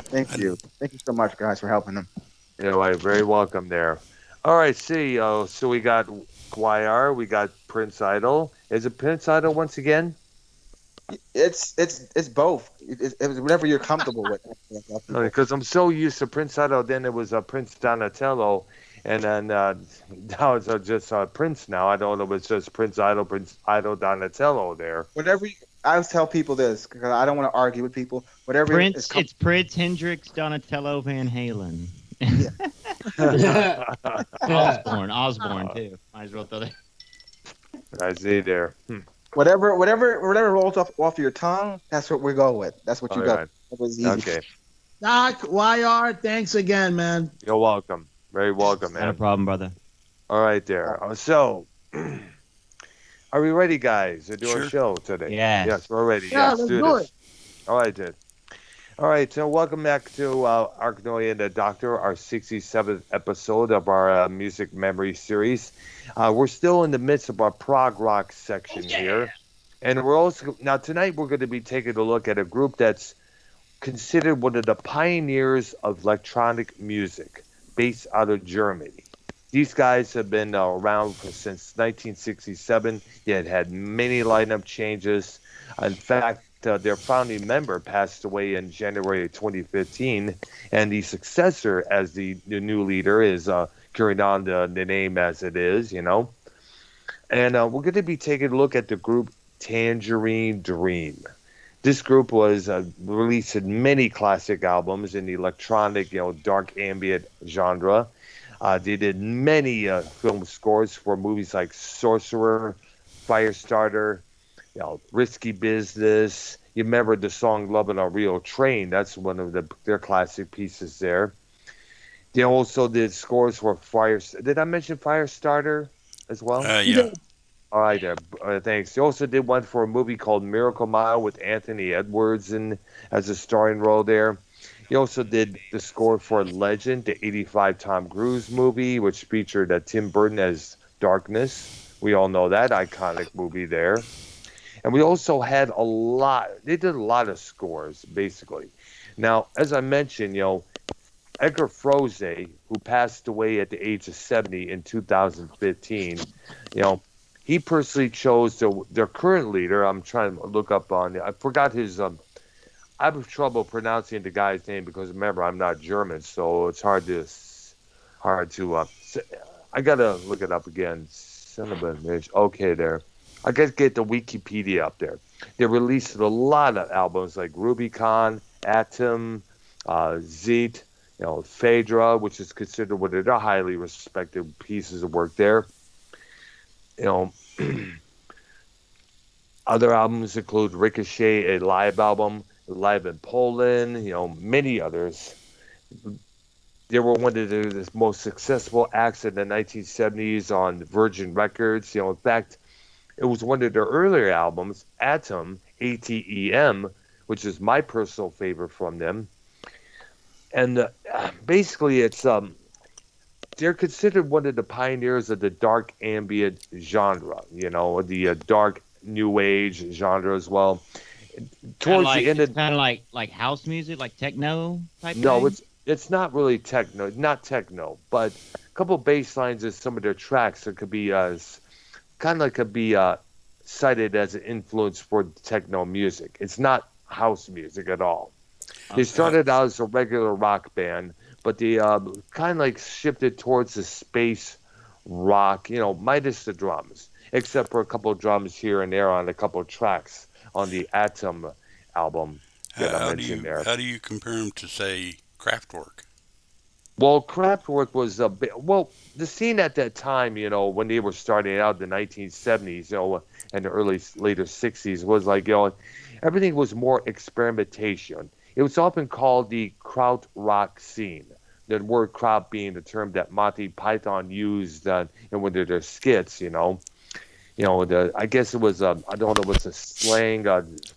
Thank you. Thank you so much, guys, for helping them. Very welcome there. All right, see, so we got YR, we got Prince Idol. Is it Prince Idol once again? It's both. It's whatever you're comfortable with. I tell people. Because I'm so used to Prince Idol, then it was Prince Donatello, and then now it's just Prince now. I don't know if it's just Prince Idol Donatello there. Whatever. I always tell people this because I don't want to argue with people. Whatever is Prince, comfortable. it's Prince Hendrix Donatello Van Halen. Yeah. Osborne too. Might as well throw that. I see there. Whatever rolls off your tongue, that's what we go with. That's what you All got. right. That was easy. Okay. Doc, YR, thanks again, man. You're welcome. Very welcome, Not a man. problem, brother. All right, there. So, are we ready, guys, to do our Sure. show today? Yes. Yes, we're ready. Yeah, Yes, let's do do this. it. All right, then. All right, so welcome back to Arknolia and the Doctor, our 67th episode of our music memory series. We're still in the midst of our prog rock section here. And we're also, now tonight we're going to be taking a look at a group that's considered one of the pioneers of electronic music, based out of Germany. These guys have been around since 1967. They had many lineup changes. In fact, their founding member passed away in January 2015, and the successor as the new leader is carrying on the name as it is, you know. And we're going to be taking a look at the group Tangerine Dream. This group was released in many classic albums in the electronic, dark ambient genre. They did many film scores for movies like Sorcerer, Firestarter, Risky Business. You remember the song "Lovin' a Real Train"? That's one of their classic pieces there. They also did scores for Fire. Did I mention Firestarter as well? Yeah. All right, thanks. They also did one for a movie called Miracle Mile with Anthony Edwards as a starring role there. He also did the score for Legend, the '85 Tom Cruise movie, which featured Tim Burton as Darkness. We all know that iconic movie there. And we also had they did a lot of scores, basically. Now, as I mentioned, Edgar Froese, who passed away at the age of 70 in 2015, he personally chose their current leader. I'm trying to look up I forgot his, I have trouble pronouncing the guy's name because remember, I'm not German, so it's hard to I got to look it up again. Son of a bitch. Okay, there. I got to get the Wikipedia up there. They released a lot of albums like Rubicon, Atom, Zeet, Phaedra, which is considered one of their highly respected pieces of work there. Other albums include Ricochet, a live album, live in Poland, many others. They were one of the most successful acts in the 1970s on Virgin Records. In fact, it was one of their earlier albums, Atom, ATEM, which is my personal favorite from them. And basically, it's they're considered one of the pioneers of the dark ambient genre, the dark new age genre as well. Towards the end of kind of like house music, like techno type. no, thing? it's not really techno, not techno, but a couple bass lines in some of their tracks that could be cited as an influence for techno music. It's not house music at all. They started out as a regular rock band, but they kind of like shifted towards the space rock, minus the drums, except for a couple of drums here and there on a couple of tracks on the Atom album that I mentioned there. How do you compare them to, say, Kraftwerk? Well, Kraftwerk was a bit, the scene at that time, when they were starting out in the 1970s, and the later 60s was like, everything was more experimentation. It was often called the krautrock scene. The word kraut being the term that Monty Python used in one of their skits, I guess it was, I don't know what's a slang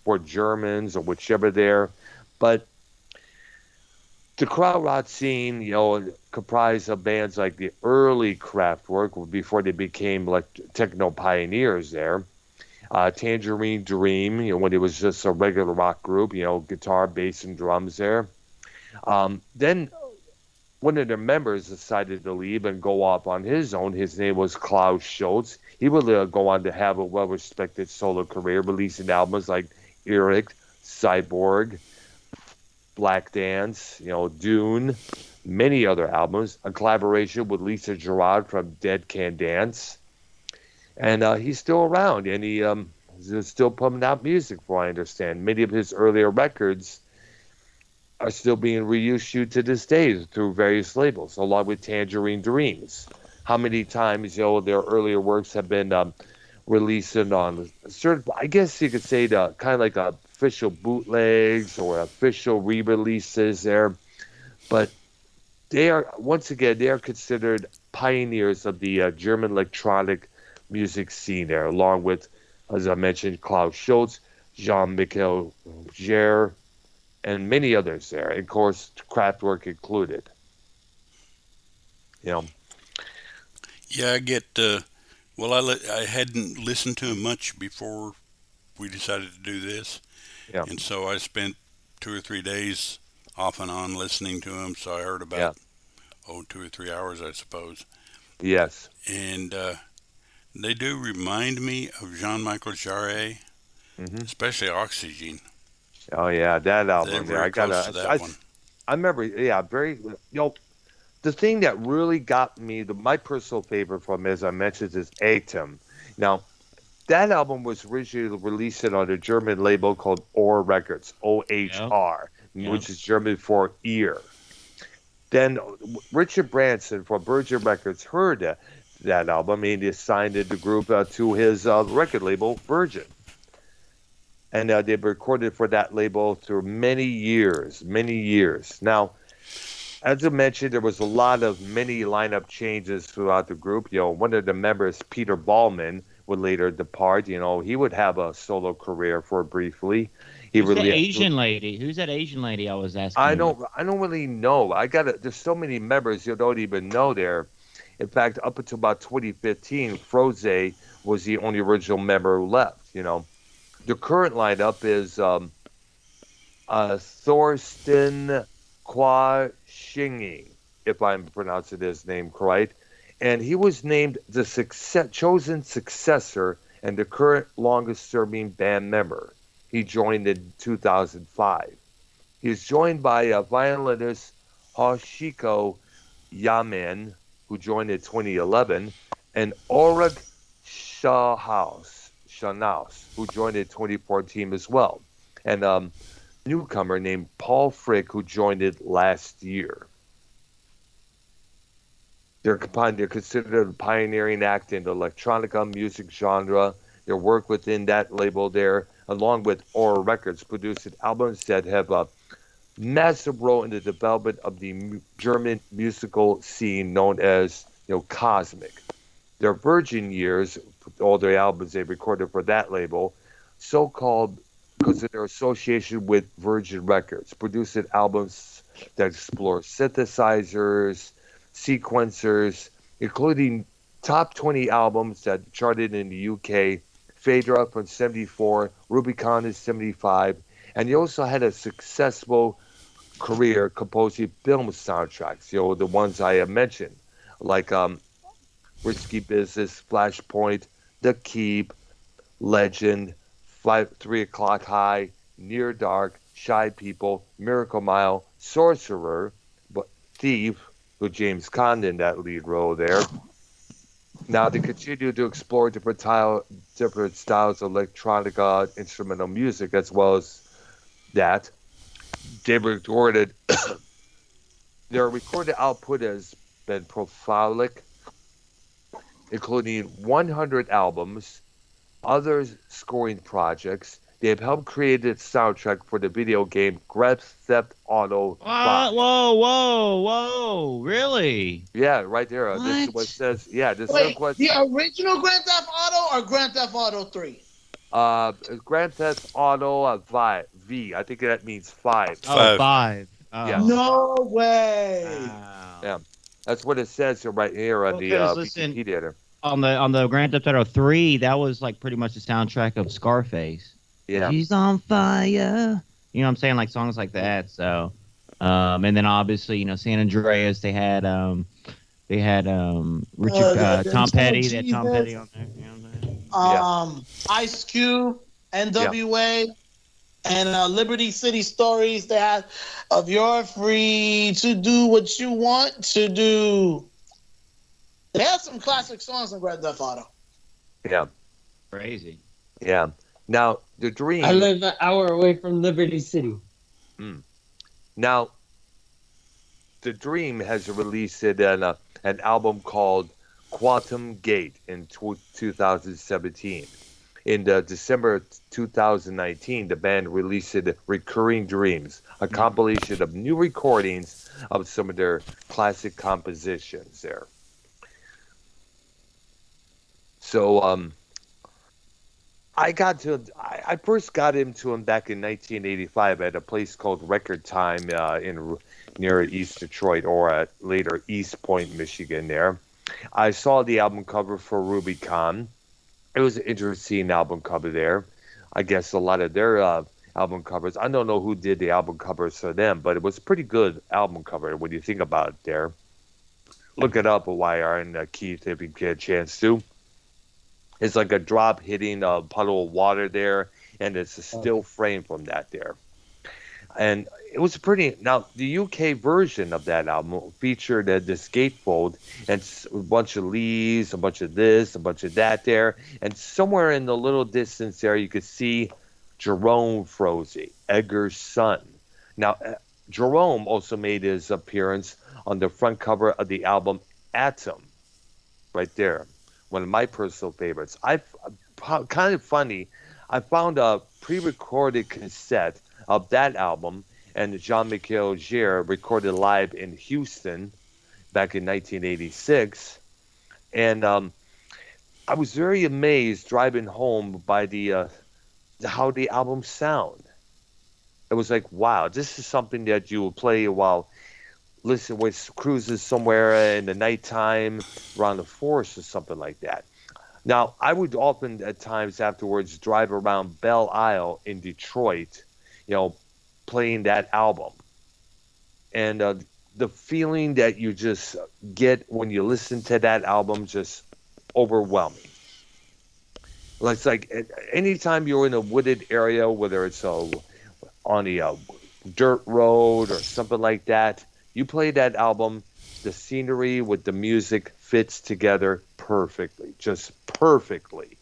for Germans or whichever there, but the krautrock scene, comprised of bands like the early Kraftwerk before they became like techno pioneers there. Tangerine Dream, when it was just a regular rock group, guitar, bass, and drums there. Then one of their members decided to leave and go off on his own. His name was Klaus Schultz. He would go on to have a well-respected solo career, releasing albums like Eric, Cyborg, Black Dance, Dune, many other albums, a collaboration with Lisa Gerard from Dead Can Dance. And he's still around, and he's still pumping out music, from what I understand. Many of his earlier records are still being reissued to this day through various labels, along with Tangerine Dreams. How many times, their earlier works have been released on certain, I guess you could say, the kind of like official bootlegs or official re-releases there. But they are, once again, they are considered pioneers of the German electronic music scene there, along with, as I mentioned, Klaus Schultz, Jean-Michel Jarre, and many others there, and of course, Kraftwerk included. Yeah, I get. Well, I hadn't listened to him much before we decided to do this, Yeah. and so I spent 2 or 3 days off and on listening to him. So I heard about 2 or 3 hours, I suppose. Yes. And they do remind me of Jean-Michel Jarre, especially Oxygen. Oh yeah, that album there. Very close to that one. I remember. Yeah, very. The thing that really got me, my personal favorite from him, as I mentioned, is Atom. Now, that album was originally released on a German label called Ohr Records, OHR, which is German for ear. Then Richard Branson from Virgin Records heard that album, and he assigned the group to his record label, Virgin. And they've recorded for that label through many years. Now, as I mentioned, there was a lot of many lineup changes throughout the group. One of the members, Peter Ballman, would later depart. He would have a solo career for briefly. Who's that Asian lady I was asking? I don't really know. There's so many members you don't even know there. In fact, up until about 2015, Froze was the only original member who left. The current lineup is Thorsten Quashinging, if I'm pronouncing his name correct, and he was named the chosen successor and the current longest-serving band member. He joined in 2005. He is joined by violinist Hoshiko Yaman, who joined in 2011, and Ulrich Schanaus, who joined in 2014 as well, and newcomer named Paul Frick, who joined it last year. They're considered a pioneering act in the electronica music genre. Their work within that label there, along with Ohr Records, produced albums that have a massive role in the development of the German musical scene known as Cosmic. Their Virgin years, all the albums they recorded for that label, so-called because of their association with Virgin Records, producing albums that explore synthesizers, sequencers, including top 20 albums that charted in the UK, Phaedra from 74, Rubicon in 75, and he also had a successful career composing film soundtracks, the ones I have mentioned, like Risky Business, Flashpoint, The Keep, Legend, 3 O'Clock High, Near Dark, Shy People, Miracle Mile, Sorcerer, Thief, with James Caan in that lead role there. Now, they continue to explore different styles of electronica, instrumental music, as well as that. They recorded, their recorded output has been prolific, including 100 albums, other scoring projects. They have helped create the soundtrack for the video game Grand Theft Auto 5. Whoa, really? Yeah, right there. This is what it says. Yeah, this Wait, is what the original Grand Theft Auto or Grand Theft Auto 3? Grand Theft Auto V. I think that means 5. Oh, 5. Oh. Yeah. No way. Wow. Yeah, that's what it says right here on the listen, Wikipedia. On the Grand Theft Auto 3, that was like pretty much the soundtrack of Scarface. Yeah. She's on fire. You know what I'm saying? Like songs like that. So And then obviously, San Andreas, they had Richard Tom Petty. They had Tom Petty on there. Ice Cube, Yeah. NWA, and Liberty City Stories. They had of You're Free to Do What You Want to Do. They had some classic songs in Grand Theft Auto. Yeah. Crazy. Yeah. Now, the Dream. I live an hour away from Liberty City. Now, the Dream has released an album called Quantum Gate in 2017. In December 2019, the band released Recurring Dreams, a compilation of new recordings of some of their classic compositions there. So, I first got into him back in 1985 at a place called Record Time near East Detroit, or at later East Point, Michigan there. I saw the album cover for Rubicon. It was an interesting album cover there. I guess a lot of their album covers, I don't know who did the album covers for them, but it was a pretty good album cover when you think about it there. Look it up, YR and Keith, if you get a chance to. It's like a drop hitting a puddle of water there, and it's a still frame from that there. And it was pretty. Now, the UK version of that album featured this gatefold and a bunch of leaves, a bunch of this, a bunch of that there. And somewhere in the little distance there, you could see Jerome Froese, Edgar's son. Now, Jerome also made his appearance on the front cover of the album Atom, right there. One of my personal favorites. Kind of funny, I found a pre-recorded cassette of that album, and Jean-Michel Jarre recorded live in Houston back in 1986. And I was very amazed driving home by how the album sound. It was like, wow, this is something that you will play while with cruises somewhere in the nighttime around the forest or something like that. Now, I would often at times afterwards drive around Belle Isle in Detroit, playing that album. And the feeling that you just get when you listen to that album, just overwhelming. It's like anytime you're in a wooded area, whether it's on a dirt road or something like that, you play that album, the scenery with the music fits together perfectly, just perfectly.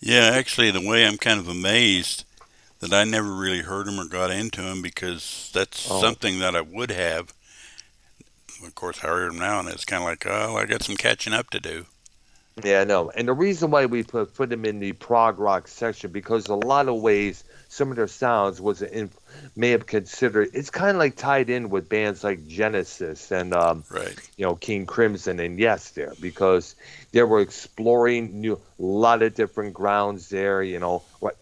Yeah, actually, in a way, I'm kind of amazed that I never really heard him or got into him, because that's something that I would have. Of course, I heard him now, and it's kind of like, oh, I got some catching up to do. Yeah, I know. And the reason why we put them in the prog rock section, because a lot of ways some of their sounds may have considered, it's kind of like tied in with bands like Genesis and King Crimson and Yes there, because they were exploring a lot of different grounds there.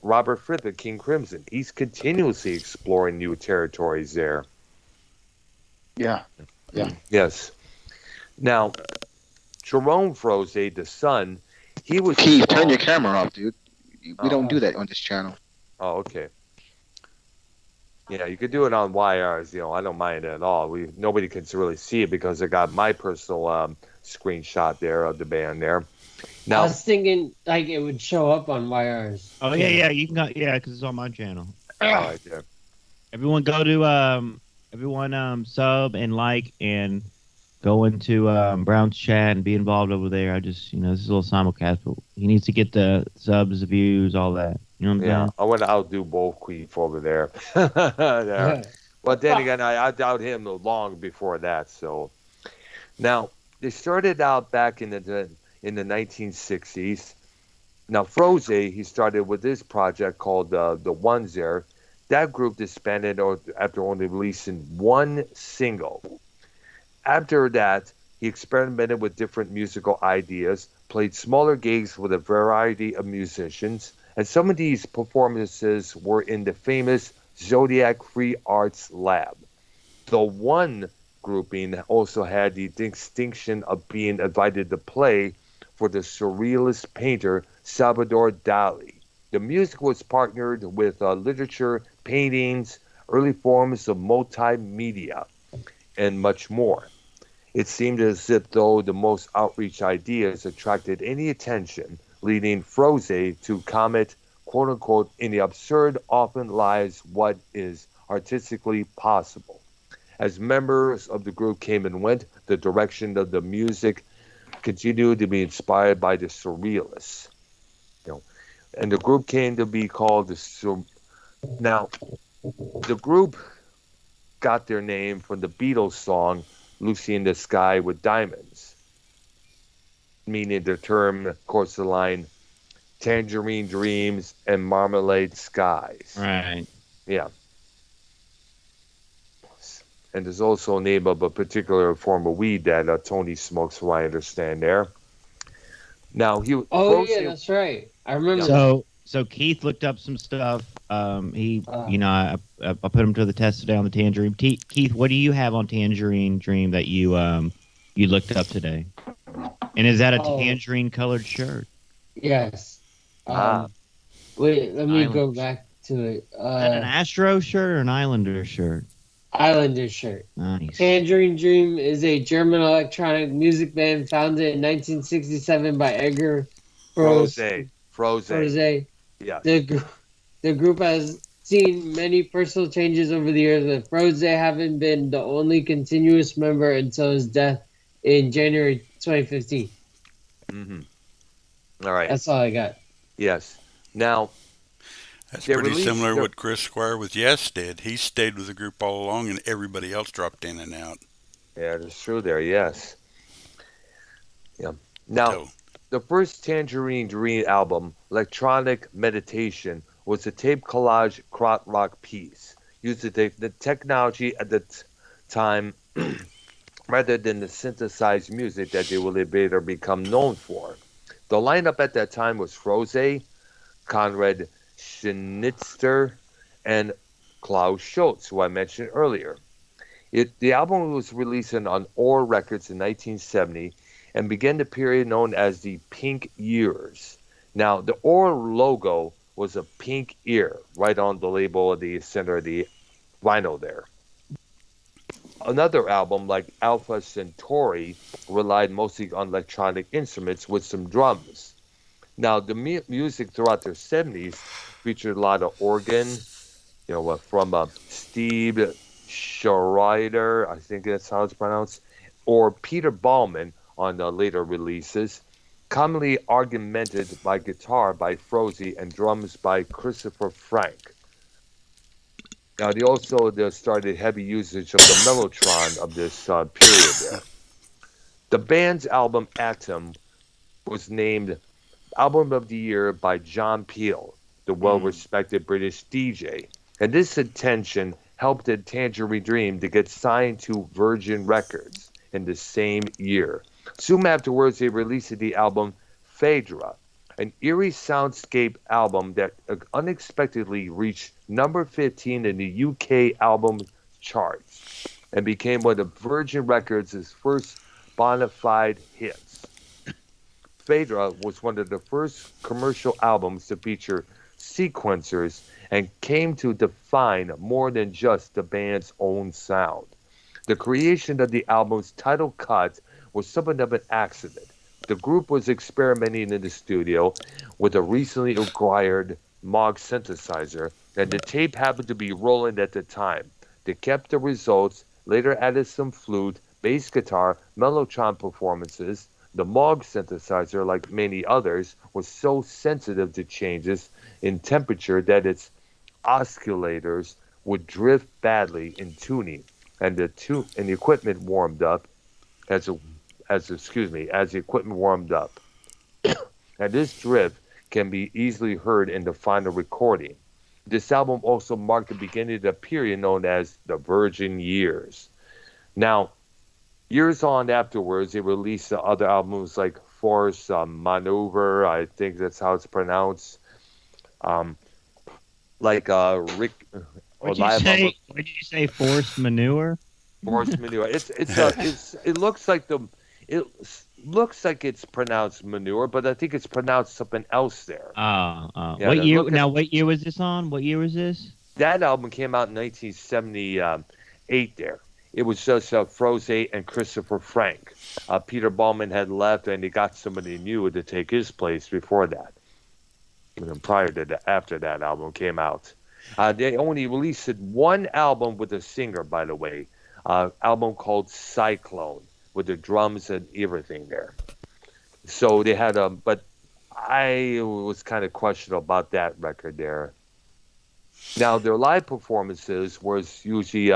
Robert Fripp at King Crimson, he's continuously exploring new territories there. Yeah. Yes. Now, Jerome Froese, the son, he was... Keith, turn your camera off, dude. We don't do that on this channel. Oh, okay. Yeah, you could do it on YRs. I don't mind it at all. Nobody can really see it because I got my personal screenshot there of the band there. Now, I was thinking like it would show up on YRs. Oh yeah, you can go, because it's on my channel. Right there. Everyone go to sub and like and go into Brown's chat and be involved over there. I just, this is a little simulcast, but he needs to get the subs, the views, all that. You know what I'm saying? I want to outdo Bull Queef over there. There. But then again, I doubt him long before that. So now they started out back in the 1960s. Now Froese, he started with this project called the Ones there. That group disbanded after only releasing one single. After that, he experimented with different musical ideas, played smaller gigs with a variety of musicians, and some of these performances were in the famous Zodiac Free Arts Lab. The One grouping also had the distinction of being invited to play for the surrealist painter Salvador Dali. The music was partnered with literature, paintings, early forms of multimedia, and much more. It seemed as if though the most outreach ideas attracted any attention, leading Froze to comment, quote unquote, in the absurd often lies what is artistically possible. As members of the group came and went, the direction of the music continued to be inspired by the surrealists. You know, and the group came to be called Now, the group got their name from the Beatles song "Lucy in the Sky with Diamonds," meaning the term, of course, the line "Tangerine dreams and marmalade skies." Right. Yeah. And there's also a name of a particular form of weed that Tony smokes, from what I understand there. Now, Oh yeah, that's right. I remember. So Keith looked up some stuff. I put him to the test today on the Tangerine. Keith, what do you have on Tangerine Dream that you looked up today? And is that a tangerine colored shirt? Yes. Wait, let me go back to it. Is that an Astro shirt or an Islander shirt? Islander shirt. Nice. Tangerine Dream is a German electronic music band founded in 1967 by Edgar Froese. Yes. The group has seen many personal changes over the years, with Froese having been the only continuous member until his death in January 2015. Mm-hmm. All right. That's all I got. Yes. Now, that's pretty similar to what Chris Squire with Yes did. He stayed with the group all along, and everybody else dropped in and out. Yeah, that's true there, yes. Yeah. Now, the first Tangerine Dream album, Electronic Meditation, was a tape collage krautrock rock piece. Used the technology at the time rather than the synthesized music that they would later become known for. The lineup at that time was Froze, Konrad Schnitzer, and Klaus Schultz, who I mentioned earlier. The album was released on Ore Records in 1970 and began the period known as the Pink Years. Now, the Ore logo was a pink ear right on the label of the center of the vinyl there. Another album, like Alpha Centauri, relied mostly on electronic instruments with some drums. Now, the music throughout their 70s featured a lot of organ, from Steve Schreider, I think that's how it's pronounced, or Peter Ballman on the later releases, commonly augmented by guitar by Froese and drums by Christopher Frank. Now, they also started heavy usage of the mellotron of this period there. The band's album Atom was named Album of the Year by John Peel, the well-respected British DJ. And this attention helped the Tangerine Dream to get signed to Virgin Records in the same year. Soon afterwards, they released the album Phaedra, an eerie soundscape album that unexpectedly reached number 15 in the UK album charts and became one of Virgin Records' first bona fide hits. Phaedra was one of the first commercial albums to feature sequencers and came to define more than just the band's own sound. The creation of the album's title cut was somewhat of an accident. The group was experimenting in the studio with a recently acquired Moog synthesizer, and the tape happened to be rolling at the time. They kept the results, later added some flute, bass guitar, mellotron performances. The Moog synthesizer, like many others, was so sensitive to changes in temperature that its oscillators would drift badly in tuning, and the equipment warmed up as the equipment warmed up. And this drift can be easily heard in the final recording. This album also marked the beginning of the period known as the Virgin Years. Now, years on afterwards, they released other albums like Force Maneuver, I think that's how it's pronounced. Rick. What'd you say? Forced manure. Forced manure. It looks like looks like it's pronounced manure, but I think it's pronounced something else there. Yeah, what year? Now, what year was this on? What year was this? That album came out in 1978 there. It was just Froze and Christopher Frank. Peter Ballman had left, and they got somebody new to take his place before that. And prior to that, after that album came out. They only released one album with a singer, by the way. Album called Cyclone, with the drums and everything there. So they had but I was kind of questionable about that record there. Now, their live performances was usually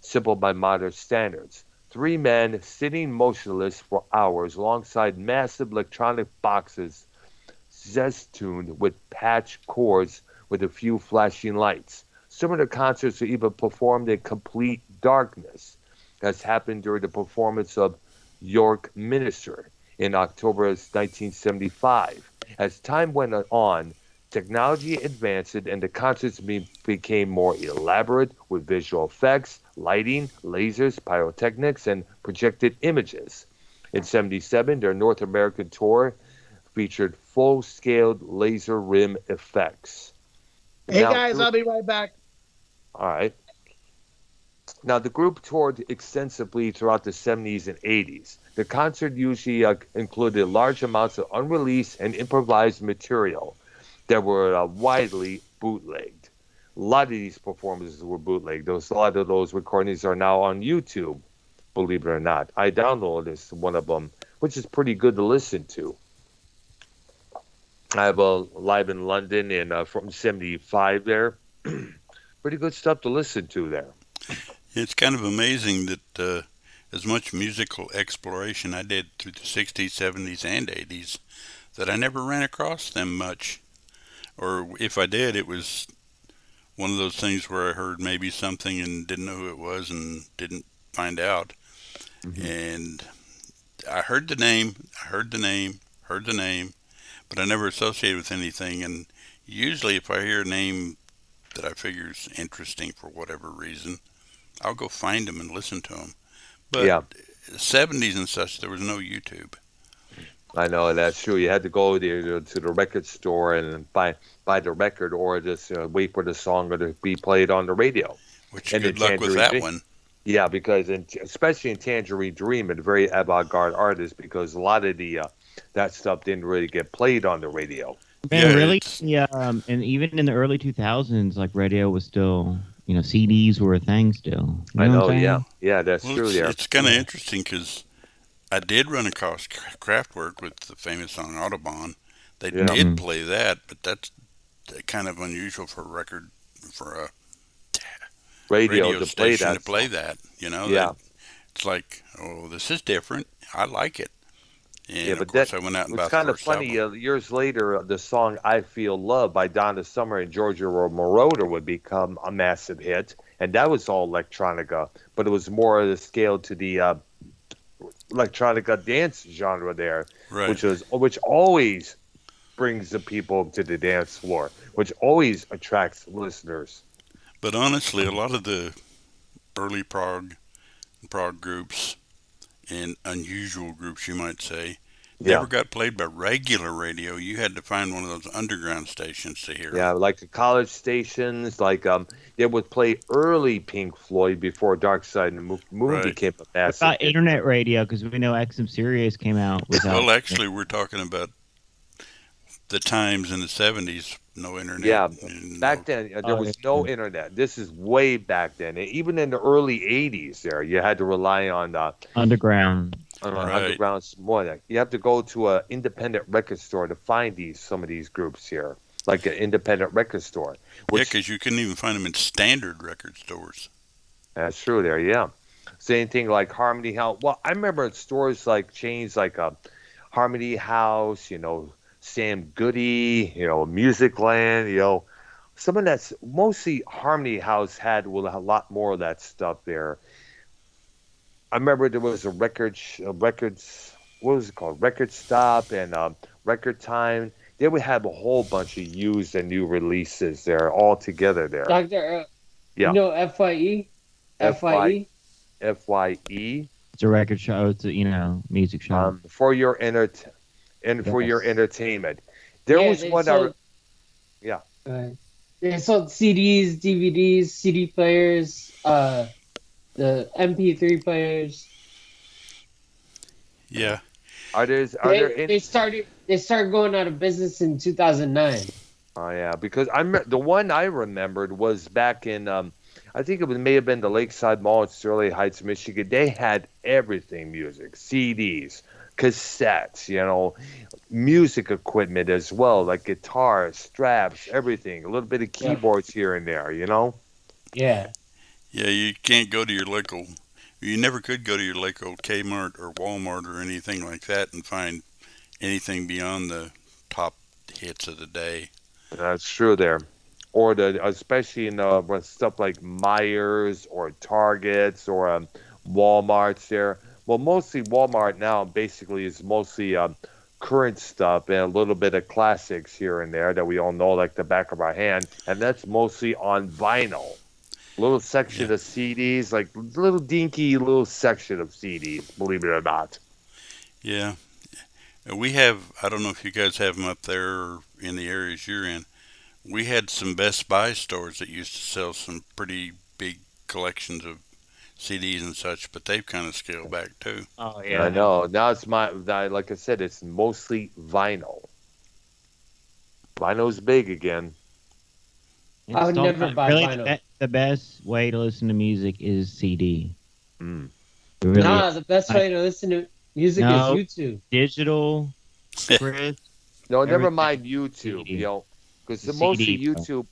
simple by modern standards. 3 men sitting motionless for hours alongside massive electronic boxes zest-tuned with patch chords with a few flashing lights. Some of the concerts were even performed in complete darkness, as happened during the performance of York Minister in October 1975. As time went on, technology advanced and the concerts became more elaborate with visual effects, lighting, lasers, pyrotechnics, and projected images. In 1977, their North American tour featured full-scale laser rim effects. Hey guys, I'll be right back. All right. Now, the group toured extensively throughout the 70s and 80s. The concert usually included large amounts of unreleased and improvised material that were widely bootlegged. A lot of these performances were bootlegged. A lot of those recordings are now on YouTube, believe it or not. I downloaded one of them, which is pretty good to listen to. I have a live in London from 75 there. Pretty good stuff to listen to there. It's kind of amazing that as much musical exploration I did through the 60s, 70s, and 80s, that I never ran across them much. Or if I did, it was one of those things where I heard maybe something and didn't know who it was and didn't find out. Mm-hmm. And I heard the name, but I never associated with anything. And usually if I hear a name that I figure is interesting for whatever reason, I'll go find them and listen to them. But the 70s and such, there was no YouTube. I know, that's true. You had to go to the record store and buy the record, or just wait for the song to be played on the radio. Which good luck with that one. Yeah, because especially in Tangerine Dream, a very avant-garde artist, because a lot of that stuff didn't really get played on the radio. Man, really? Yeah, and even in the early 2000s, like radio was still, CDs were a thing still. I know, yeah, that's true. It's kind of interesting because I did run across Kraftwerk with the famous song Autobahn. They did play that, but that's kind of unusual for a radio station to play that. It's like, oh, this is different. I like it. And of course, I went out and bought the first album. It's kind of funny. Years later, the song "I Feel Love" by Donna Summer and Giorgio Moroder would become a massive hit, and that was all electronica, but it was more of the scale to the electronica dance genre there, right. which always brings the people to the dance floor, which always attracts listeners. But honestly, a lot of the early prog groups and unusual groups, you might say, never got played by regular radio. You had to find one of those underground stations to hear. Yeah, like the college stations, like they would play early Pink Floyd before Dark Side of the Moon became a massive. What about internet radio? Because we know XM Sirius came out. Well, actually, we're talking about the times in the 70s. No internet. Yeah, back then there was no internet. This is way back then. Even in the early 80s there, you had to rely on underground. Underground more. You have to go to an independent record store to find some of these groups here, like an independent record store. Because you couldn't even find them in standard record stores. That's true there, yeah. Same thing like Harmony House. Well, I remember at stores like chains like Harmony House, Sam Goody, Musicland, some of that's mostly Harmony House had a lot more of that stuff there. I remember there was a records, what was it called? Record Stop and Record Time. They would have a whole bunch of used and new releases there all together there. Dr. FYE? FYE? FYE? It's a record show. It's a music show. For your for your Yes. entertainment. There Yeah, was they one. sold, Yeah. they sold CDs, DVDs, CD players, the MP3 players. Yeah. Are there They started going out of business in 2009. Oh yeah, because the one I remembered was back in I think may have been the Lakeside Mall in Sterling Heights, Michigan. They had everything music, CDs, cassettes, music equipment as well, like guitars, straps, everything. A little bit of keyboards here and there, Yeah. Yeah, you can't go to your local. You never could go to your local Kmart or Walmart or anything like that and find anything beyond the top hits of the day. That's true there. Or especially in with stuff like Myers or Targets or Walmart's there. Well, mostly Walmart now basically is mostly current stuff and a little bit of classics here and there that we all know like the back of our hand, and that's mostly on vinyl. Little section Yeah. of CDs, like little dinky little section of CDs, believe it or not. Yeah. We have, I don't know if you guys have them up there or in the areas you're in. We had some Best Buy stores that used to sell some pretty big collections of CDs and such, but they've kind of scaled back too. Oh I know. Now like I said, it's mostly vinyl. Vinyl's big again. I would never buy really vinyl. the best way to listen to music is CD. Mm. It really Nah, is. the best way to listen to music No. is YouTube. Digital, Chris. No, never Everything mind YouTube, CD. because The mostly CD, bro. YouTube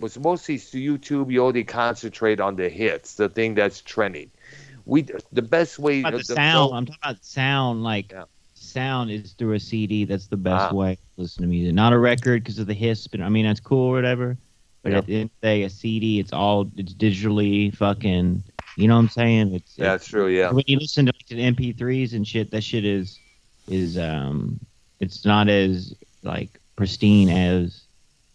was mostly YouTube. You only concentrate on the hits, the thing that's trending. The best way. About the sound. I'm talking about sound. Like sound is through a CD. That's the best way to listen to music. Not a record because of the hiss. But I mean that's cool or whatever. But at the end of the day, a CD, it's digitally fucking. You know what I'm saying? That's true. Yeah. When you listen to MP3s and shit, that shit is it's not as like pristine as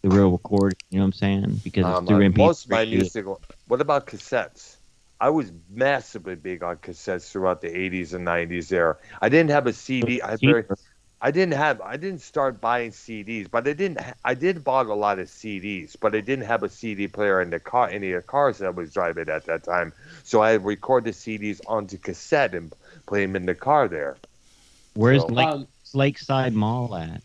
the real recording. You know what I'm saying? Because it's through MP3. Most of my music. What about cassettes? I was massively big on cassettes throughout the 80s and 90s. There, I didn't have a CD. I didn't start buying CDs, but I did bought a lot of CDs, but I didn't have a CD player in the car, any of the cars that I was driving at that time. So I record the CDs onto cassette and play them in the car there. Where's Lakeside Mall at?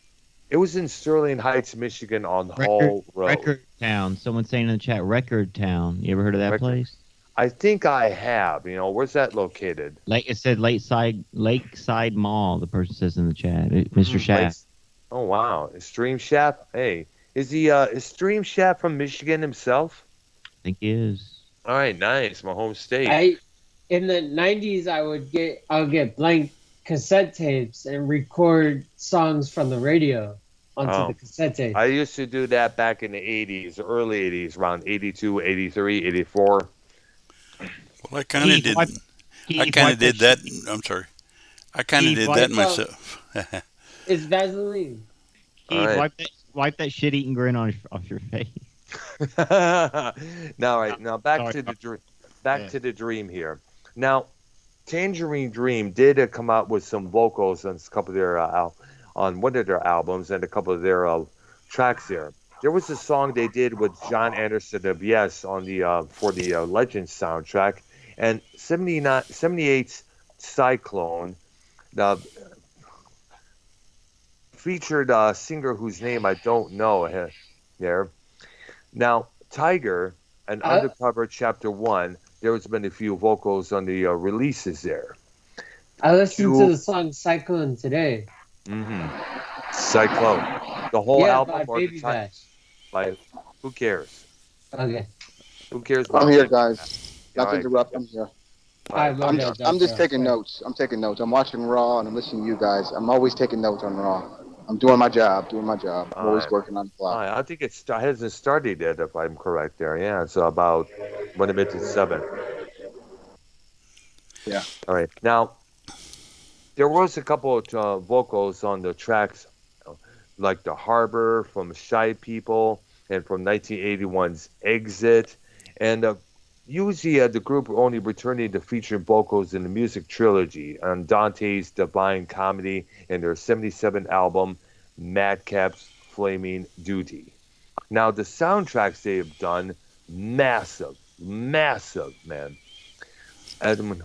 It was in Sterling Heights, Michigan on Hall Road. Record Town. Someone's saying in the chat, Record Town. You ever heard of that place? I think I have. Where's that located? It said Lakeside Mall. The person says in the chat, Mr. Shaft. Oh wow, is Stream Shaft? Hey, is Stream Shaft from Michigan himself? I think he is. All right, nice. My home state. In the 90s, I would get blank cassette tapes and record songs from the radio onto the cassette tape. I used to do that back in the 80s, early 80s, around 82, 83, 84. Well, I kind of did. I kind of did that. I'm sorry. I kind of did that myself. It's Vaseline. Keith, wipe that shit-eating grin off your face. Now back to the dream here. Now, Tangerine Dream did come out with some vocals on a couple of their on one of their albums and a couple of their tracks there. There was a song they did with John Anderson of Yes on the for the Legends soundtrack, and 78's Cyclone featured a singer whose name I don't know there. Now, Tiger and Undercover Chapter 1, there has been a few vocals on the releases there. I listened to the song Cyclone today. Mm-hmm. Cyclone. The whole album or Baby the time? Who cares? Okay. Who cares? I'm here, guys. Not to right. interrupt. I'm here. I'm I'm just taking notes. I'm taking notes. I'm watching Raw and I'm listening to you guys. I'm always taking notes on Raw. I'm doing my job. I'm always working on the clock. I think it hasn't started yet, if I'm correct there. Yeah, it's about 1 minute to 7. Yeah. All right. Now, there was a couple of vocals on the tracks, like The Harbor from Shy People and from 1981's Exit. And usually the group only returning to feature vocals in the music trilogy on Dante's Divine Comedy and their 77 album, Madcap's Flaming Duty. Now, the soundtracks they have done, massive, massive, man. And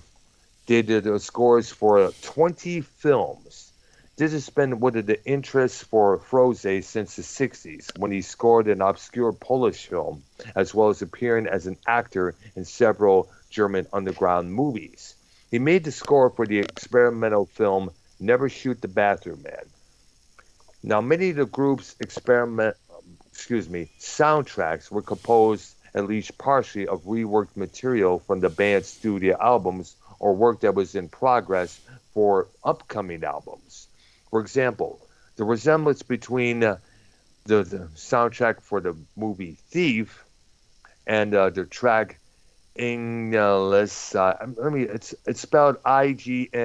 they did the scores for 20 films. This has been one of the interests for Froze since the 60s, when he scored an obscure Polish film, as well as appearing as an actor in several German underground movies. He made the score for the experimental film Never Shoot the Bathroom Man. Now, many of the group's soundtracks were composed at least partially of reworked material from the band's studio albums or work that was in progress for upcoming albums. For example, the resemblance between the soundtrack for the movie Thief and the track Ingneus, it's spelled Igneous,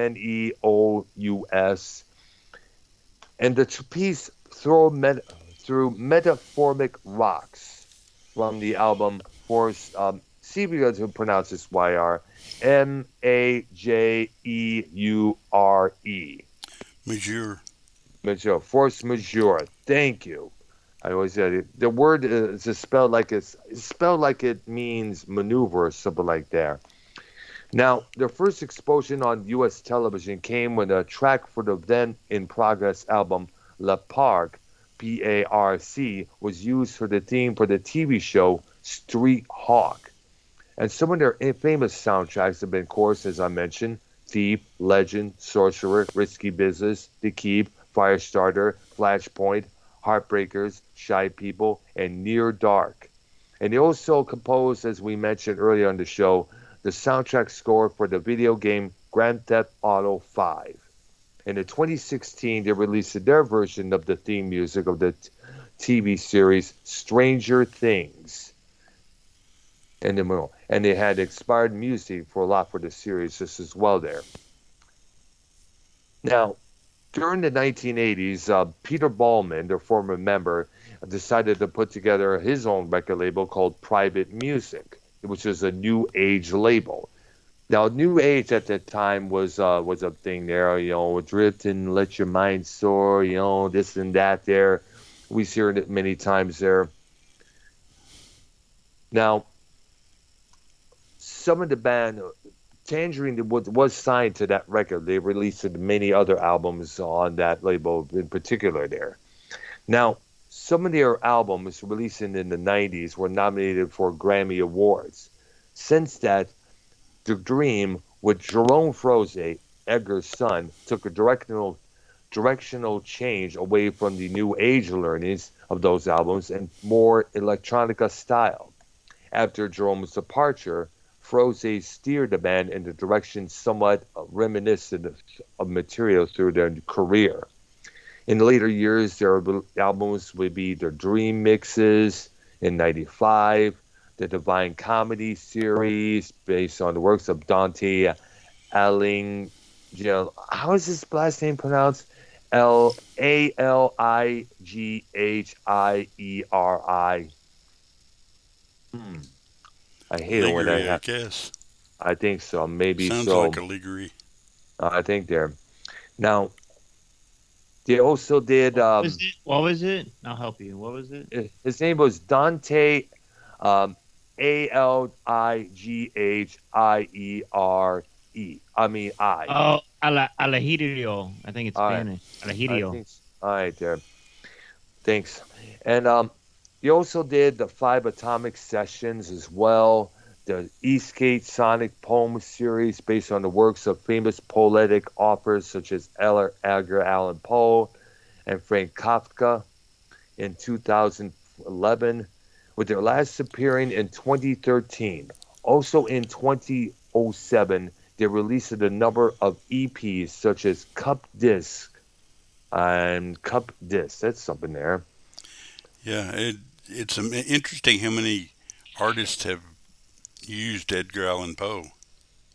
and the piece through Metaphoric Rocks from the album Force. See if you guys can pronounce this YR. Majeure. Majeure. Majeure. Force majeure. Thank you. I always said it. The word is spelled like it's spelled like it means maneuver or something like that. Now, their first exposure on U.S. television came when a track for the then in progress album La Parc, Parc, was used for the theme for the TV show Street Hawk. And some of their famous soundtracks have been, of course, as I mentioned, Thief, Legend, Sorcerer, Risky Business, The Keep, Firestarter, Flashpoint, Heartbreakers, Shy People, and Near Dark. And they also composed, as we mentioned earlier on the show, the soundtrack score for the video game Grand Theft Auto 5. And in 2016, they released their version of the theme music of the TV series Stranger Things. And they had expired music for a lot for the series just as well there. Now, during the 1980s, Peter Ballman, their former member, decided to put together his own record label called Private Music, which is a new age label. Now, new age at that time was a thing there, drift and let your mind soar, this and that there. We hear it many times there. Now, some of the band, Tangerine was signed to that record. They released many other albums on that label in particular there. Now, some of their albums releasing in the 90s were nominated for Grammy Awards. Since that, The Dream with Jerome Froze, Edgar's son, took a directional change away from the new age learnings of those albums and more electronica style. After Jerome's departure, Froze steered the band in the direction somewhat reminiscent of material through their career. In later years, their albums would be the Dream Mixes in 95, the Divine Comedy series based on the works of Dante Alighieri. How is his last name pronounced? Alighiri. I hate it when that happens. I guess. I think so. Maybe Sounds so. like Alighieri. I think there. Now, they also did. What was it? I'll help you. What was it? His name was Dante Alighieri. I mean, I. Oh, Alahirio. I think it's Spanish. Alahirio. All right, there. Thanks. And they also did the 5 Atomic Sessions as well, the Eastgate Sonic Poem series based on the works of famous poetic authors such as Edgar Allan Poe and Frank Kafka in 2011, with their last appearing in 2013. Also in 2007, they released a number of EPs such as Cup Disc and Cup Disc. That's something there. Yeah, it's interesting how many artists have used Edgar Allan Poe.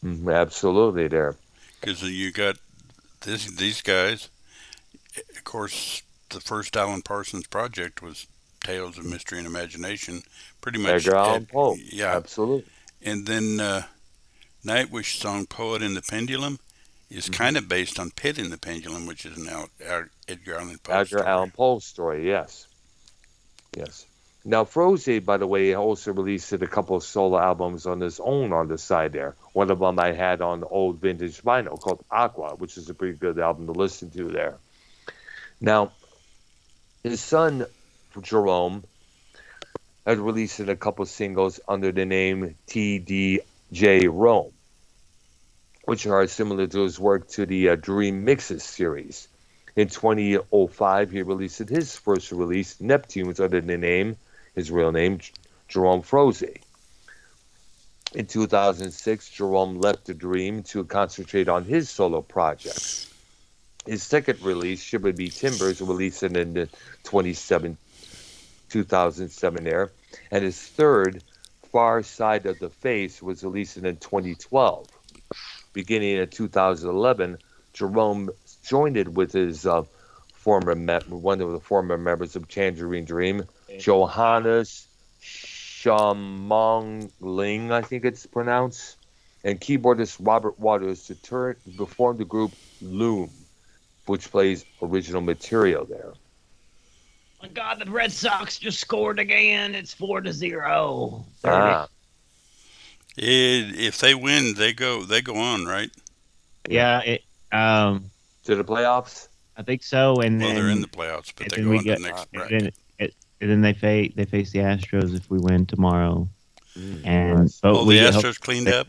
Absolutely, there. Because you got these guys. Of course, the first Alan Parsons project was Tales of Mystery and Imagination. Pretty much Edgar Allan Poe. Yeah, Absolutely. And then Nightwish song "Poet in the Pendulum" is kind of based on "Pit in the Pendulum," which is an Edgar Allan Poe Edgar story. Allan Poe story, yes. Yes. Now, Froze, by the way, also released a couple of solo albums on his own on the side there. One of them I had on old vintage vinyl called Aqua, which is a pretty good album to listen to there. Now, his son, Jerome, had released a couple of singles under the name TDJ Rome, which are similar to his work to the Dream Mixes series. In 2005, he released his first release, Neptunes, under the name, his real name, Jerome Froze. In 2006, Jerome left the Dream to concentrate on his solo projects. His second release, Shiver Be Timbers, released in 2007 there, and his third, Far Side of the Face, was released in 2012. Beginning in 2011, Jerome joined it with his one of the former members of Tangerine Dream, Johannes Shamongling, I think it's pronounced, and keyboardist Robert Waters to form the group Loom, which plays original material there. My God, the Red Sox just scored again. It's 4-0. If they win, they go on, right? Yeah, to the playoffs. I think so. And well, then they're in the playoffs, but they then go we on to the next bracket. And then they face the Astros if we win tomorrow. And Nice. but The Astros cleaned up.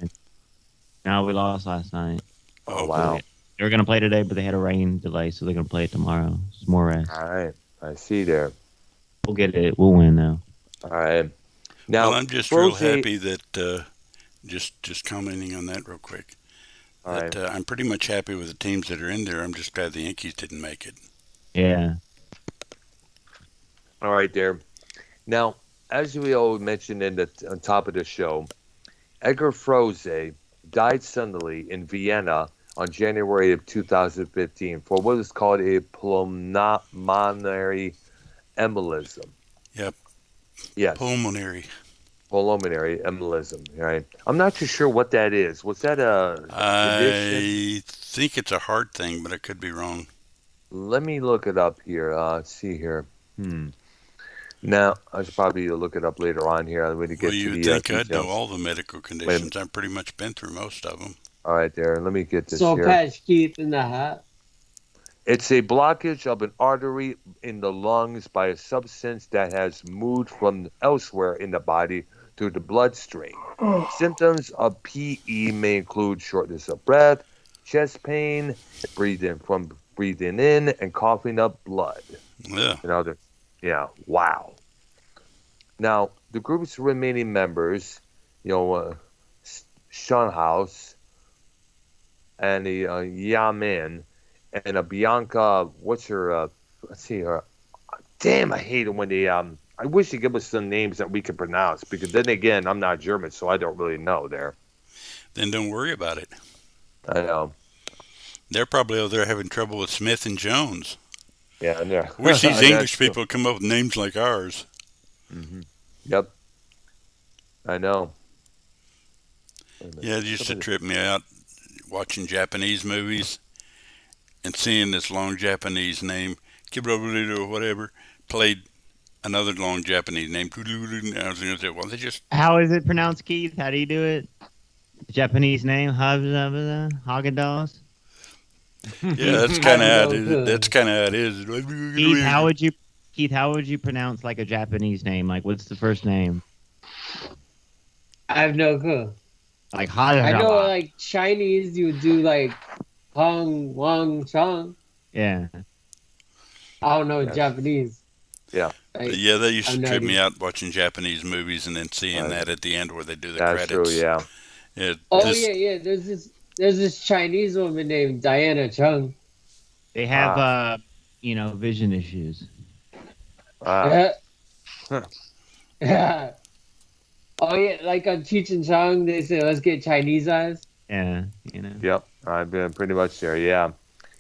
No, we lost last night. Oh wow! They were going to play today, but they had a rain delay, so they're going to play it tomorrow. It's more rest. All right, I see there. We'll get it. We'll win though. All right. Now, I'm just real happy that just commenting on that real quick. That I'm pretty much happy with the teams that are in there. I'm just glad the Yankees didn't make it. Yeah. All right, there. Now, as we all mentioned on top of the show, Edgar Froze died suddenly in Vienna on January of 2015 for what is called a pulmonary embolism. Yep. Yes. Pulmonary embolism. Right. I'm not too sure what that is. Was that a condition? I think it's a heart thing, but I could be wrong. Let me look it up here. Let's see here. Now, I should probably look it up later on here. When you get you to would the think I'd details. know all the medical conditions. I've pretty much been through most of them. All right, there. Let me get this So here. Patch Keith in the hat. It's a blockage of an artery in the lungs by a substance that has moved from elsewhere in the body to the bloodstream. Symptoms of PE may include shortness of breath, chest pain, breathing in, and coughing up blood. Yeah. Wow. Now, the group's remaining members, Schunhaus and the Yamin and a Bianca, what's her, let's see her. Damn, I hate it when they, I wish they give us some names that we can pronounce, because then again, I'm not German, so I don't really know there. Then don't worry about it. I know. They're probably over there having trouble with Smith and Jones. Yeah, and they're... Wish these English people come up with names like ours. Mm-hmm. Yep. I know. Yeah, it used to trip me out watching Japanese movies and seeing this long Japanese name, Kibro or whatever, played another long Japanese name. I was going to say, well, they just... How is it pronounced, Keith? How do you do it? Japanese name? Haagen-Dazs? Yeah, that's kind of how it is. That's kind of how it is. Keith, how would you pronounce like a Japanese name? Like, what's the first name? I have no clue. Like I know, like Chinese, you would do like Hong Wang Chang. Yeah. I don't know Japanese. Yeah. Like, yeah, that used to trip me out watching Japanese movies and then seeing that at the end where they do the credits. True, yeah. Yeah. There's this Chinese woman named Diana Chung. They have vision issues. Wow. Yeah. Oh yeah, like on Cheech and Chong, they say let's get Chinese eyes. Yeah, Yep, I've been pretty much there. Yeah.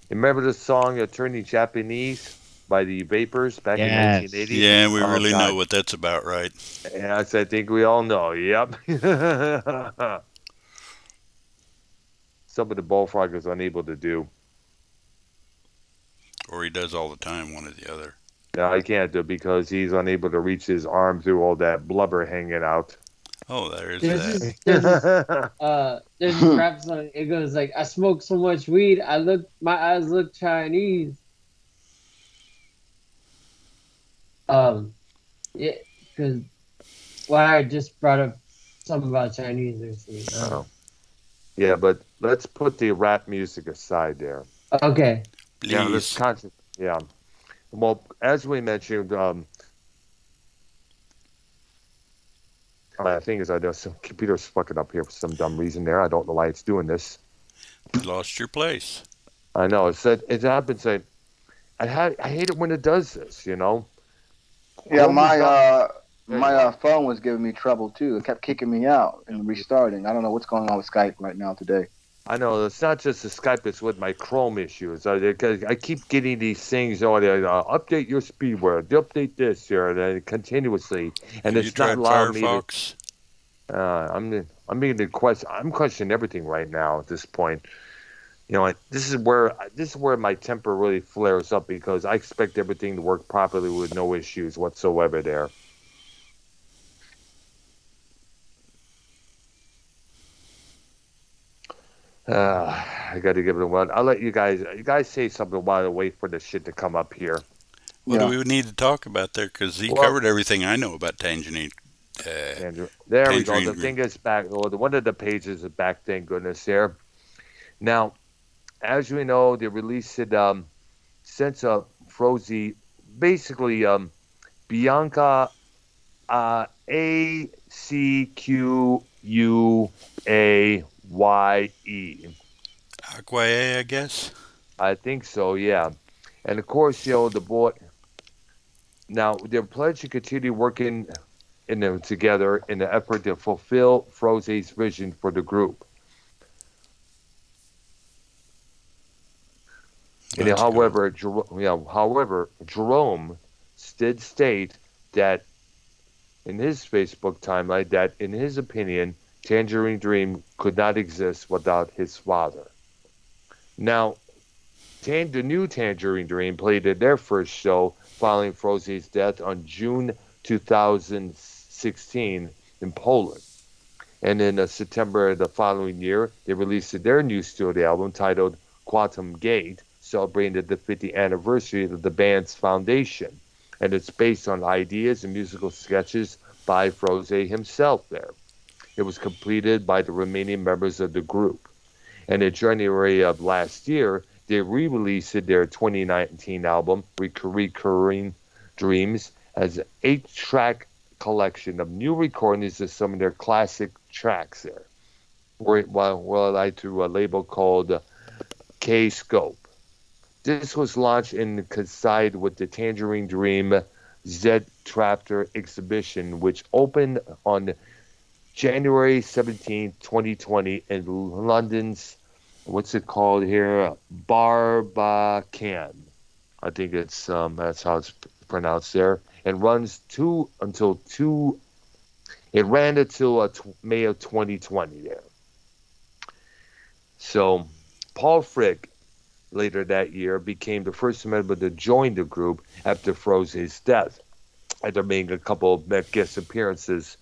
Remember the song "Turning Japanese"? by the Vapors back in Yes. 1980. Yeah, we Oh, really God. know what that's about, right? Yes, I think we all know. Yep. Some of the Bullfrog is unable to do. Or he does all the time, one or the other. No, I can't do it because he's unable to reach his arm through all that blubber hanging out. Oh, there's There's that. this rap song. It goes like, "I smoke so much weed, my eyes look Chinese." Yeah, because I just brought up something about Chinese or something. Oh. Yeah, but let's put the rap music aside there. Okay. Please. Yeah, let's yeah. Well, as we mentioned, I think is I know some computer's fucking up here for some dumb reason there. I don't know why it's doing this. You lost your place. I know it happens. I hate it when it does this. You know. Yeah, Chrome my phone was giving me trouble too. It kept kicking me out and restarting. I don't know what's going on with Skype right now today. I know it's not just the Skype; it's with my Chrome issues. I keep getting these things on update your speedware, update this here, and continuously, and Have it's you tried not allowing me to. Firefox? I'm being I'm questioning everything right now at this point. You know, this is where my temper really flares up because I expect everything to work properly with no issues whatsoever there. I got to give it a one. I'll let you guys say something while I wait for the shit to come up here. What do we need to talk about there? Because he covered everything I know about Tangerine. There we go. The thing is back. Well, one of the pages is back. Thank goodness there. Now, as we know, they released it since Frozy, basically Bianca ACQUAYE. Aquae, I guess. I think so, yeah. And of course, the boy. Now they're pledged to continue working together in the effort to fulfill Froze's vision for the group. And however, Jerome did state that in his Facebook timeline that, in his opinion, Tangerine Dream could not exist without his father. Now, the new Tangerine Dream played at their first show following Froze's death on June 2016 in Poland. And in September of the following year, they released their new studio album titled Quantum Gate, celebrating the 50th anniversary of the band's foundation. And it's based on ideas and musical sketches by Froze himself there. It was completed by the remaining members of the group. And in January of last year, they re-released their 2019 album, Recurring Dreams, as an 8-track collection of new recordings of some of their classic tracks there. Well, to a label called K-Scope. This was launched and coincide with the Tangerine Dream Z-Trapter exhibition, which opened on January 17, 2020 in London's, what's it called here? Barbican. I think it's that's how it's pronounced there. And runs until May of 2020 there. So Paul Frick later that year became the first member to join the group after Froze's death, after making a couple of guest appearances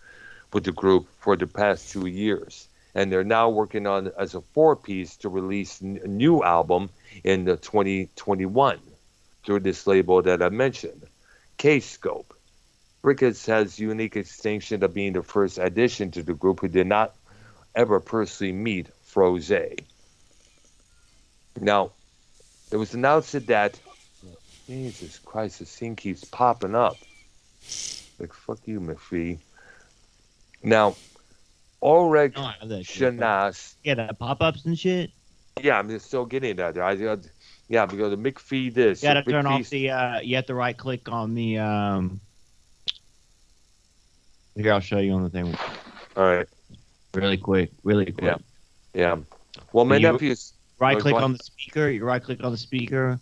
with the group for the past 2 years. And they're now working on as a 4-piece to release a new album in 2021 through this label that I mentioned, K-Scope. Ricketts has unique distinction of being the first addition to the group who did not ever personally meet Froze. Now, it was announced that, Jesus Christ, this thing keeps popping up. Like, fuck you, McPhee. Now, Ulrich Shanas. Yeah, the pop-ups and shit. Yeah, I'm still getting that. Because the McPhee this. You gotta turn off the, you have to right-click on the, here, I'll show you on the thing. All right. Really quick. Yeah. Well, my nephew's... Right-click on the speaker. You right-click on the speaker.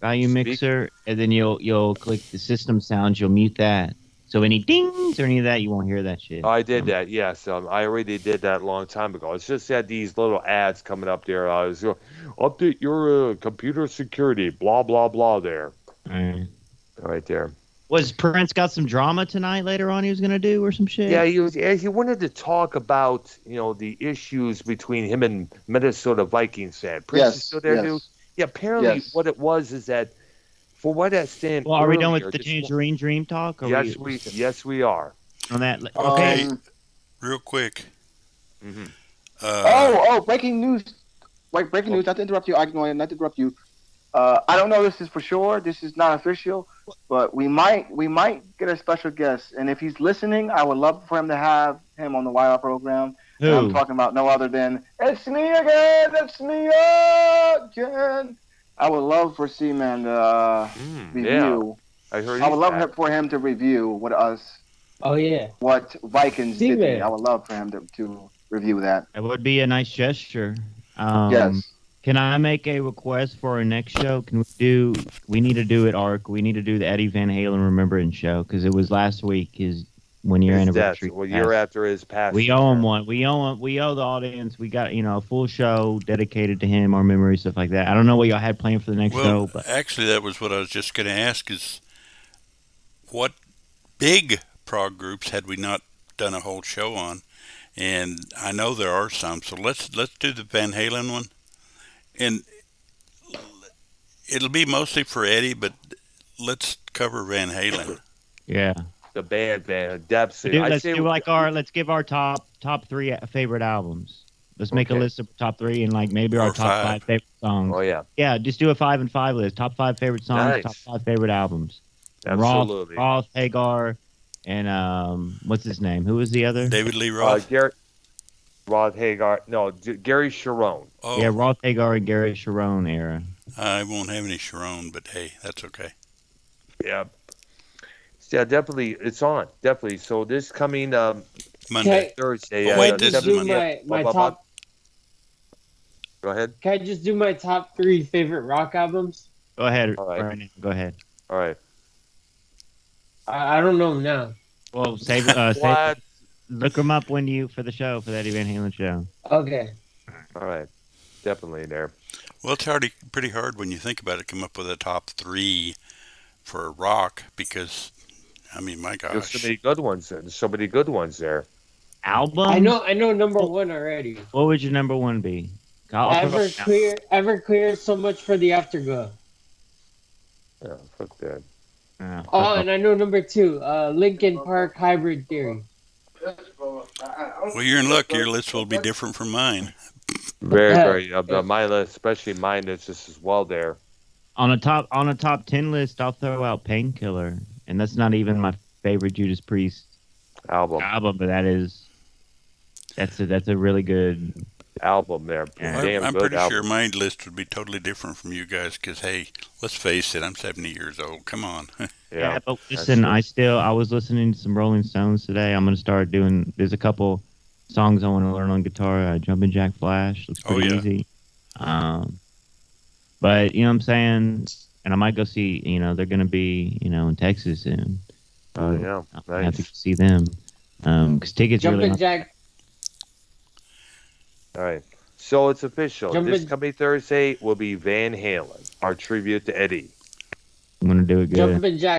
volume Speak- mixer, and then you'll click the system sounds. You'll mute that. So any dings or any of that, you won't hear that shit. I did that, yes. I already did that a long time ago. It's just had these little ads coming up there. I was update your computer security, blah blah blah. There, All right there. Was Prince got some drama tonight later on he was gonna do or some shit? Yeah, he wanted to talk about the issues between him and Minnesota Vikings fan. Prince is still there, dude. Yeah, apparently what it was is that for what that stand. Well, are we done with earlier, the this Tangerine Dream talk? Or yes, we are. On that, okay. Real quick. Mm-hmm. Breaking news. Wait, breaking news. Not to interrupt you, Arknolia, not to interrupt you. I don't know this is for sure. This is not official, but we might get a special guest. And if he's listening, I would love for him to have him on the YR program. Who? And I'm talking about no other than It's me again. I would love for Seaman to review. Yeah. I heard. I would love for him to review what Vikings did to me. I would love for him to review that. It would be a nice gesture. Yes. Can I make a request for our next show? We need to do it, Ark. We need to do the Eddie Van Halen Remembrance show because it was last week, his 1 year anniversary. Well, year after his passing. We owe him one. We owe the audience. We got a full show dedicated to him, our memory, stuff like that. I don't know what y'all had planned for the next show, but actually, that was what I was just going to ask: is what big prog groups had we not done a whole show on? And I know there are some, so let's do the Van Halen one, and it'll be mostly for Eddie, but let's cover Van Halen. Yeah. The band depths. Let's give our top three favorite albums. Let's make a list of top three and maybe our top five favorite songs. Oh yeah. Yeah, just do a 5 and 5 list. Top 5 favorite songs, Nice. top 5 favorite albums. Absolutely. Roth, Hagar, and what's his name? Who was the other? David Lee Roth. Roth Hagar. No, Gary Sharon. Oh. Yeah, Roth, Hagar, and Gary Sharon era. I won't have any Sharon, but hey, that's okay. Yeah. Yeah, definitely. It's on. Definitely. So this coming Monday. Thursday. Oh, wait, this is Monday. My top. Go ahead. Can I just do my top 3 favorite rock albums? Go ahead. All right. Brandon, go ahead. All right. I don't know now. Well, save look them up for the show, for the Eddie Van Halen show. Okay. All right. Definitely there. Well, it's already pretty hard when you think about it, come up with a top 3 for rock because, I mean, my gosh. There's so many good ones. There's so many good ones there. Album? I know number 1 already. What would your number 1 be? Everclear, so much for the afterglow. Yeah, fuck that. And I know number 2, Linkin Park Hybrid Theory. Well, you're in luck. Your list will be different from mine. Very. My list, especially mine, is just as well there. On a top 10 list, I'll throw out Painkiller, and that's not even my favorite Judas Priest album, but that's a really good album there. Yeah. I'm pretty sure my list would be totally different from you guys because, hey, let's face it, I'm 70 years old. Come on. Yeah, but listen, I was listening to some Rolling Stones today. I'm going to start doing, there's a couple songs I want to learn on guitar. Jumpin' Jack Flash looks pretty easy. But, you know what I'm saying? And I might go see, they're going to be, in Texas soon. Oh, yeah. I have to see them. Because tickets Jumpin' Jack. All right. So it's official. This coming Thursday will be Van Halen, our tribute to Eddie. I'm going to do it good. Jumpin' Jack.